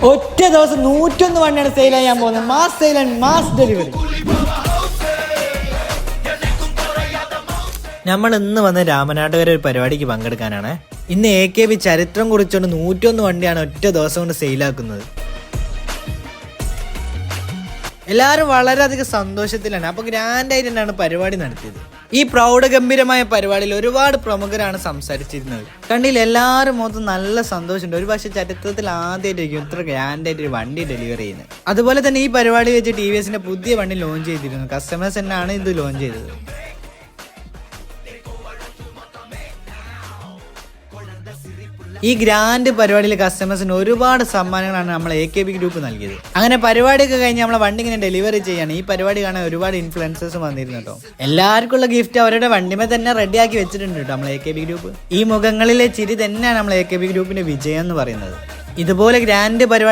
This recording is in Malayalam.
ഒറ്റ ദിവസം 101 വണ്ടിയാണ് സെയിൽ ചെയ്യാൻ പോകുന്നത്. Mass sale and mass delivery. നമ്മൾ ഇന്ന് വന്ന രാമനാട്ടുകര ഒരു പരിപാടിക്ക് പങ്കെടുക്കാനാണ്. ഇന്ന് AKB ചരിത്രം കുറിച്ചുകൊണ്ട് 101 വണ്ടിയാണ് ഒറ്റ ദിവസം കൊണ്ട് സെയിലാക്കുന്നത്. എല്ലാവരും വളരെയധികം സന്തോഷത്തിലാണ്. അപ്പോൾ ഗ്രാൻഡായിട്ട് തന്നെയാണ് പരിപാടി നടത്തിയത്. ഈ പ്രൗഢഗംഭീരമായ പരിപാടിയിൽ ഒരുപാട് പ്രമുഖരാണ് സംസാരിച്ചിരുന്നത്. കണ്ടില്ല, എല്ലാവരും മൊത്തം നല്ല സന്തോഷമുണ്ട്. ഒരു പക്ഷേ ചരിത്രത്തിൽ ആദ്യമായിട്ടായിരിക്കും ഇത്ര ഗ്രാൻഡായിട്ട് ഒരു വണ്ടി ഡെലിവറി ചെയ്യുന്നത്. അതുപോലെ തന്നെ ഈ പരിപാടി വെച്ച് TVSന്റെ പുതിയ വണ്ടി ലോഞ്ച് ചെയ്തിരുന്നു. കസ്റ്റമേഴ്സ് തന്നെയാണ് ഇത് ലോഞ്ച് ചെയ്തത്. ഈ ഗ്രാൻഡ് പരിപാടിയിലെ കസ്റ്റമേഴ്സിന് ഒരുപാട് സമ്മാനങ്ങളാണ് നമ്മൾ AKB ഗ്രൂപ്പ് നൽകിയത്. അങ്ങനെ പരിപാടിയൊക്കെ കഴിഞ്ഞ് നമ്മളെ വണ്ടി ഇങ്ങനെ ഡെലിവറി ചെയ്യാണ്. ഈ പരിപാടി കാണാൻ ഒരുപാട് ഇൻഫ്ലുവൻസേഴ്സ് വന്നിരുന്നു കേട്ടോ. എല്ലാവർക്കുള്ള ഗിഫ്റ്റ് അവരുടെ വണ്ടിമേ തന്നെ റെഡിയാക്കി വെച്ചിട്ടുണ്ട് കേട്ടോ നമ്മൾ AKB ഗ്രൂപ്പ്. ഈ മുഖങ്ങളിലെ ചിരി തന്നെയാണ് നമ്മൾ AKB ഗ്രൂപ്പിന്റെ വിജയം എന്ന് പറയുന്നത്. ഇതുപോലെ ഗ്രാൻഡ് പരിപാടി